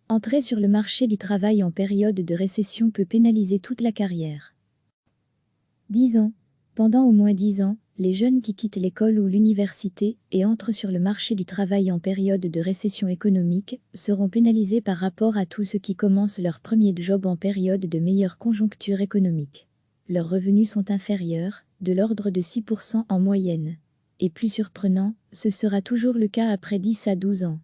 Entrer sur le marché du travail en période de récession peut pénaliser toute la carrière. 10 ans. Pendant au moins 10 ans, les jeunes qui quittent l'école ou l'université et entrent sur le marché du travail en période de récession économique seront pénalisés par rapport à tous ceux qui commencent leur premier job en période de meilleure conjoncture économique. Leurs revenus sont inférieurs, de l'ordre de 6% en moyenne. Et plus surprenant, ce sera toujours le cas après 10 à 12 ans.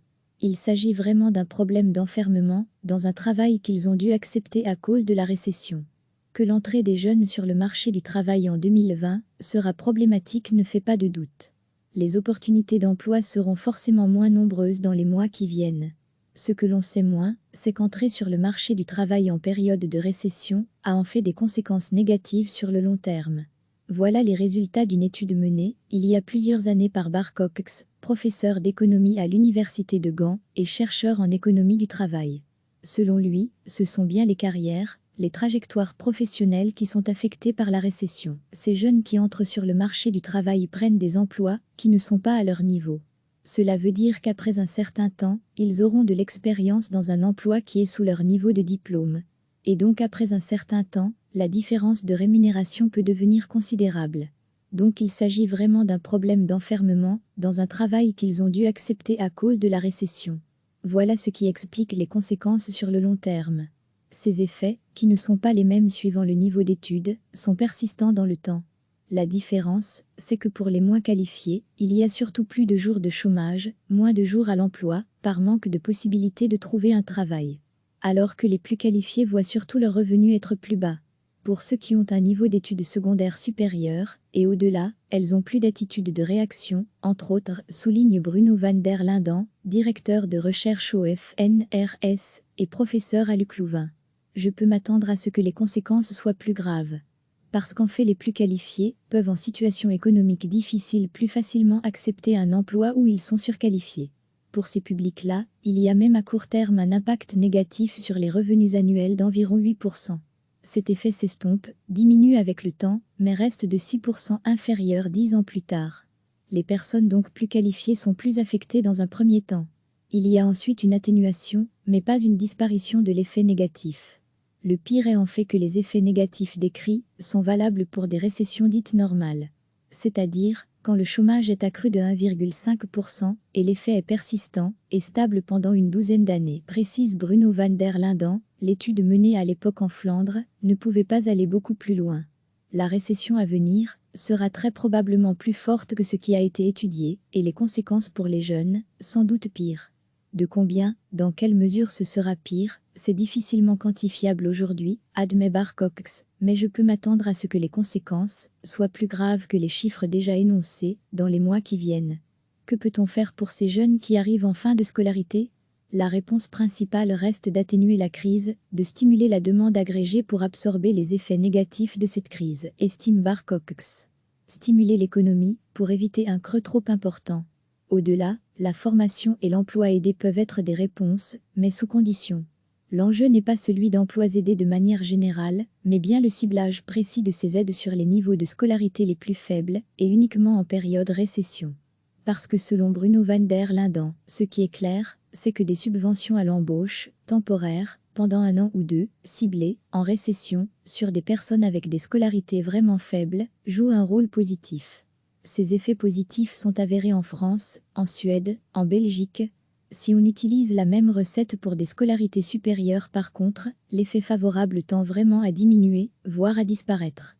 Il s'agit vraiment d'un problème d'enfermement dans un travail qu'ils ont dû accepter à cause de la récession. Que l'entrée des jeunes sur le marché du travail en 2020 sera problématique ne fait pas de doute. Les opportunités d'emploi seront forcément moins nombreuses dans les mois qui viennent. Ce que l'on sait moins, c'est qu'entrer sur le marché du travail en période de récession a en fait des conséquences négatives sur le long terme. Voilà les résultats d'une étude menée, il y a plusieurs années par Bar Cox, professeur d'économie à l'université de Gand et chercheur en économie du travail. Selon lui, ce sont bien les carrières, les trajectoires professionnelles qui sont affectées par la récession. Ces jeunes qui entrent sur le marché du travail prennent des emplois qui ne sont pas à leur niveau. Cela veut dire qu'après un certain temps, ils auront de l'expérience dans un emploi qui est sous leur niveau de diplôme. Et donc après un certain temps, la différence de rémunération peut devenir considérable. Donc il s'agit vraiment d'un problème d'enfermement dans un travail qu'ils ont dû accepter à cause de la récession. Voilà ce qui explique les conséquences sur le long terme. Ces effets, qui ne sont pas les mêmes suivant le niveau d'études, sont persistants dans le temps. La différence, c'est que pour les moins qualifiés, il y a surtout plus de jours de chômage, moins de jours à l'emploi, par manque de possibilité de trouver un travail. Alors que les plus qualifiés voient surtout leurs revenus être plus bas. Pour ceux qui ont un niveau d'études secondaires supérieur, et au-delà, elles ont plus d'attitude de réaction, entre autres, souligne Bruno van der Linden, directeur de recherche au FNRS et professeur à Luc Louvain. Je peux m'attendre à ce que les conséquences soient plus graves. Parce qu'en fait les plus qualifiés peuvent en situation économique difficile plus facilement accepter un emploi où ils sont surqualifiés. Pour ces publics-là, il y a même à court terme un impact négatif sur les revenus annuels d'environ 8%. Cet effet s'estompe, diminue avec le temps, mais reste de 6% inférieur 10 ans plus tard. Les personnes donc plus qualifiées sont plus affectées dans un premier temps. Il y a ensuite une atténuation, mais pas une disparition de l'effet négatif. Le pire est en fait que les effets négatifs décrits sont valables pour des récessions dites normales. C'est-à-dire, quand le chômage est accru de 1,5% et l'effet est persistant et stable pendant une douzaine d'années, précise Bruno van der Linden, l'étude menée à l'époque en Flandre ne pouvait pas aller beaucoup plus loin. La récession à venir sera très probablement plus forte que ce qui a été étudié et les conséquences pour les jeunes, sans doute pires. De combien, dans quelle mesure ce sera pire, c'est difficilement quantifiable aujourd'hui, admet Bar Cox, mais je peux m'attendre à ce que les conséquences soient plus graves que les chiffres déjà énoncés dans les mois qui viennent. Que peut-on faire pour ces jeunes qui arrivent en fin de scolarité ? La réponse principale reste d'atténuer la crise, de stimuler la demande agrégée pour absorber les effets négatifs de cette crise, estime Bar Cox. Stimuler l'économie pour éviter un creux trop important. Au-delà, la formation et l'emploi aidé peuvent être des réponses, mais sous condition. L'enjeu n'est pas celui d'emplois aidés de manière générale, mais bien le ciblage précis de ces aides sur les niveaux de scolarité les plus faibles, et uniquement en période récession. Parce que selon Bruno van der Linden, ce qui est clair, c'est que des subventions à l'embauche, temporaires, pendant 1 an ou 2, ciblées, en récession, sur des personnes avec des scolarités vraiment faibles, jouent un rôle positif. Ces effets positifs sont avérés en France, en Suède, en Belgique. Si on utilise la même recette pour des scolarités supérieures par contre, l'effet favorable tend vraiment à diminuer, voire à disparaître.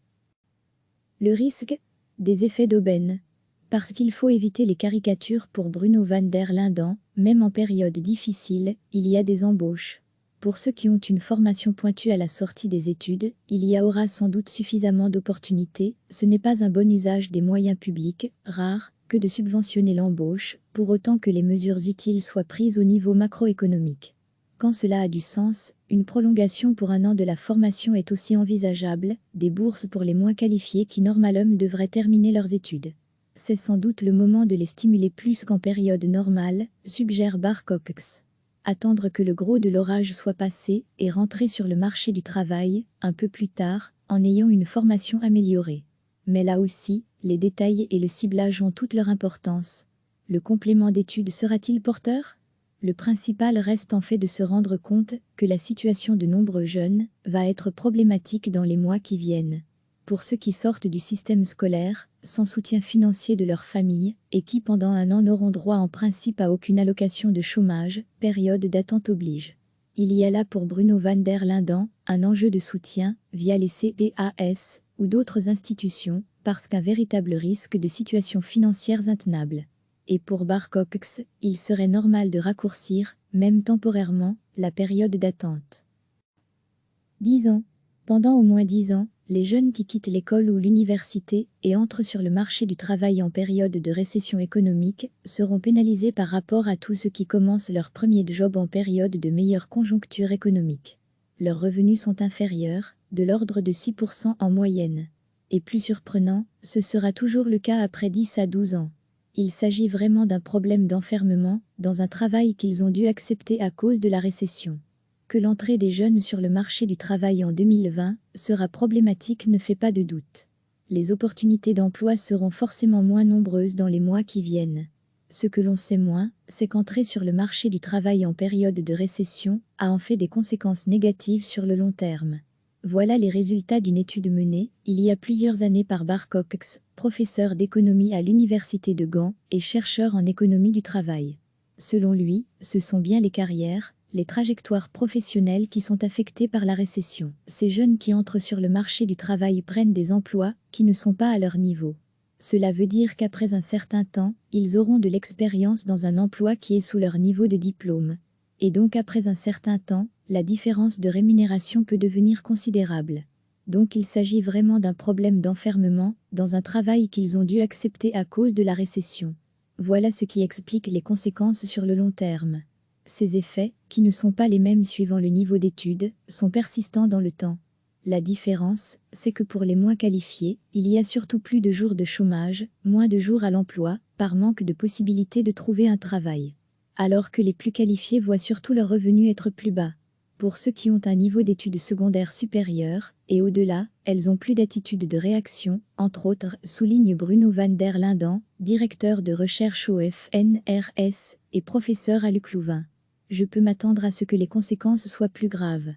Le risque ? Des effets d'aubaine. Parce qu'il faut éviter les caricatures pour Bruno van der Linden, même en période difficile, il y a des embauches. Pour ceux qui ont une formation pointue à la sortie des études, il y aura sans doute suffisamment d'opportunités, ce n'est pas un bon usage des moyens publics, rares, que de subventionner l'embauche, pour autant que les mesures utiles soient prises au niveau macroéconomique. Quand cela a du sens, une prolongation pour 1 an de la formation est aussi envisageable, des bourses pour les moins qualifiés qui normalement devraient terminer leurs études. C'est sans doute le moment de les stimuler plus qu'en période normale, suggère Bar Cox. Attendre que le gros de l'orage soit passé et rentrer sur le marché du travail, un peu plus tard, en ayant une formation améliorée. Mais là aussi, les détails et le ciblage ont toute leur importance. Le complément d'études sera-t-il porteur ? Le principal reste en fait de se rendre compte que la situation de nombreux jeunes va être problématique dans les mois qui viennent. Pour ceux qui sortent du système scolaire, sans soutien financier de leur famille, et qui pendant un an n'auront droit en principe à aucune allocation de chômage, période d'attente oblige. Il y a là pour Bruno van der Linden un enjeu de soutien via les CPAS ou d'autres institutions, parce qu'un véritable risque de situation financière intenable. Et pour Bar Cox, il serait normal de raccourcir, même temporairement, la période d'attente. 10 ans. Pendant au moins 10 ans, les jeunes qui quittent l'école ou l'université et entrent sur le marché du travail en période de récession économique seront pénalisés par rapport à tous ceux qui commencent leur premier job en période de meilleure conjoncture économique. Leurs revenus sont inférieurs, de l'ordre de 6% en moyenne. Et plus surprenant, ce sera toujours le cas après 10 à 12 ans. Il s'agit vraiment d'un problème d'enfermement dans un travail qu'ils ont dû accepter à cause de la récession. Que l'entrée des jeunes sur le marché du travail en 2020 sera problématique ne fait pas de doute. Les opportunités d'emploi seront forcément moins nombreuses dans les mois qui viennent. Ce que l'on sait moins, c'est qu'entrer sur le marché du travail en période de récession a en fait des conséquences négatives sur le long terme. Voilà les résultats d'une étude menée il y a plusieurs années par Bar Cox, professeur d'économie à l'université de Gand et chercheur en économie du travail. Selon lui, ce sont bien les carrières, les trajectoires professionnelles qui sont affectées par la récession. Ces jeunes qui entrent sur le marché du travail prennent des emplois qui ne sont pas à leur niveau. Cela veut dire qu'après un certain temps, ils auront de l'expérience dans un emploi qui est sous leur niveau de diplôme. Et donc après un certain temps, la différence de rémunération peut devenir considérable. Donc il s'agit vraiment d'un problème d'enfermement dans un travail qu'ils ont dû accepter à cause de la récession. Voilà ce qui explique les conséquences sur le long terme. Ces effets, qui ne sont pas les mêmes suivant le niveau d'études, sont persistants dans le temps. La différence, c'est que pour les moins qualifiés, il y a surtout plus de jours de chômage, moins de jours à l'emploi, par manque de possibilité de trouver un travail. Alors que les plus qualifiés voient surtout leurs revenus être plus bas. Pour ceux qui ont un niveau d'études secondaires supérieur, et au-delà, elles ont plus d'attitude de réaction, entre autres, souligne Bruno van der Linden, directeur de recherche au FNRS et professeur à Luc Louvain. Je peux m'attendre à ce que les conséquences soient plus graves.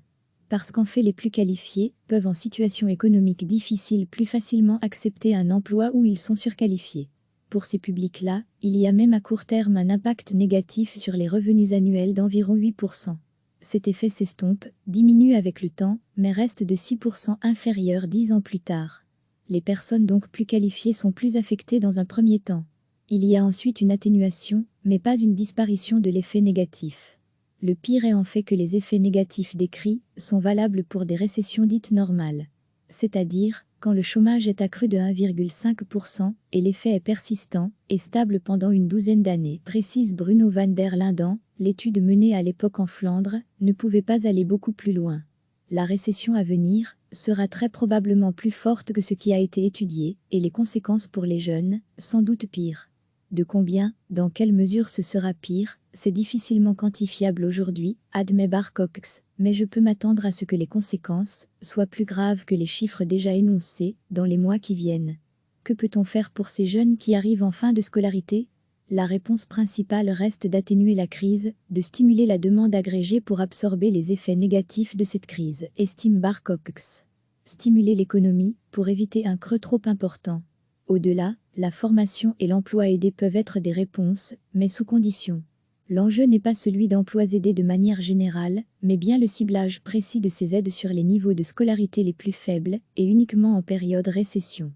Parce qu'en fait les plus qualifiés peuvent en situation économique difficile plus facilement accepter un emploi où ils sont surqualifiés. Pour ces publics-là, il y a même à court terme un impact négatif sur les revenus annuels d'environ 8%. Cet effet s'estompe, diminue avec le temps, mais reste de 6% inférieur 10 ans plus tard. Les personnes donc plus qualifiées sont plus affectées dans un premier temps. Il y a ensuite une atténuation, mais pas une disparition de l'effet négatif. Le pire est en fait que les effets négatifs décrits sont valables pour des récessions dites normales. C'est-à-dire, quand le chômage est accru de 1,5% et l'effet est persistant et stable pendant une douzaine d'années, précise Bruno van der Linden, l'étude menée à l'époque en Flandre ne pouvait pas aller beaucoup plus loin. La récession à venir sera très probablement plus forte que ce qui a été étudié et les conséquences pour les jeunes, sans doute pires. De combien, dans quelle mesure ce sera pire, c'est difficilement quantifiable aujourd'hui, admet Bar Cox, mais je peux m'attendre à ce que les conséquences soient plus graves que les chiffres déjà énoncés dans les mois qui viennent. Que peut-on faire pour ces jeunes qui arrivent en fin de scolarité ? La réponse principale reste d'atténuer la crise, de stimuler la demande agrégée pour absorber les effets négatifs de cette crise, estime Bar Cox. Stimuler l'économie pour éviter un creux trop important. Au-delà, la formation et l'emploi aidé peuvent être des réponses, mais sous condition. L'enjeu n'est pas celui d'emplois aidés de manière générale, mais bien le ciblage précis de ces aides sur les niveaux de scolarité les plus faibles et uniquement en période récession.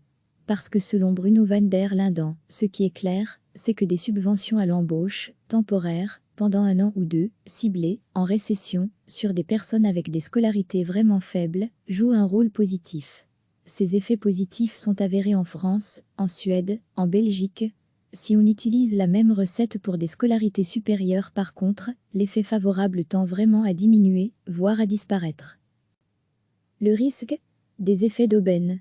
Parce que selon Bruno van der Linden, ce qui est clair, c'est que des subventions à l'embauche, temporaires, pendant un an ou deux, ciblées, en récession, sur des personnes avec des scolarités vraiment faibles, jouent un rôle positif. Ces effets positifs sont avérés en France, en Suède, en Belgique. Si on utilise la même recette pour des scolarités supérieures par contre, l'effet favorable tend vraiment à diminuer, voire à disparaître. Le risque ? Des effets d'aubaine.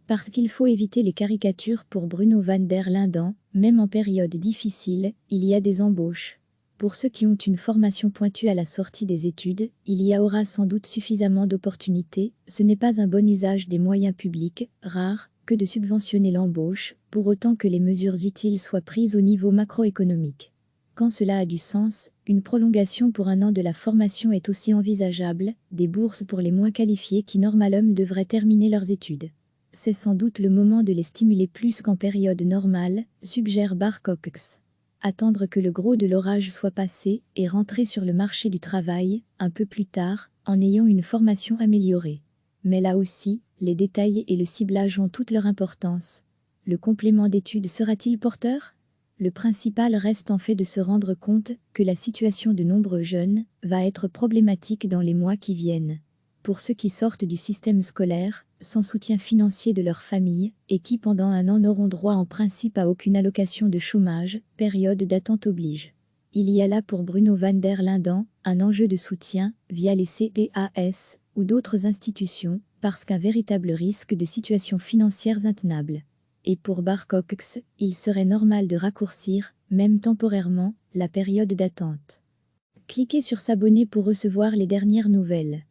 Parce qu'il faut éviter les caricatures pour Bruno van der Linden, même en période difficile, il y a des embauches. Pour ceux qui ont une formation pointue à la sortie des études, il y aura sans doute suffisamment d'opportunités, ce n'est pas un bon usage des moyens publics, rares, que de subventionner l'embauche, pour autant que les mesures utiles soient prises au niveau macroéconomique. Quand cela a du sens, une prolongation pour 1 an de la formation est aussi envisageable, des bourses pour les moins qualifiés qui normalement devraient terminer leurs études. C'est sans doute le moment de les stimuler plus qu'en période normale, suggère Bar Cox. Attendre que le gros de l'orage soit passé et rentrer sur le marché du travail, un peu plus tard, en ayant une formation améliorée. Mais là aussi, les détails et le ciblage ont toute leur importance. Le complément d'études sera-t-il porteur ? Le principal reste en fait de se rendre compte que la situation de nombreux jeunes va être problématique dans les mois qui viennent. Pour ceux qui sortent du système scolaire, sans soutien financier de leur famille, et qui pendant 1 an n'auront droit en principe à aucune allocation de chômage, période d'attente oblige. Il y a là pour Bruno van der Linden un enjeu de soutien via les CPAS ou d'autres institutions, parce qu'un véritable risque de situation financière intenable. Et pour Bar Cox, il serait normal de raccourcir, même temporairement, la période d'attente. Cliquez sur s'abonner pour recevoir les dernières nouvelles.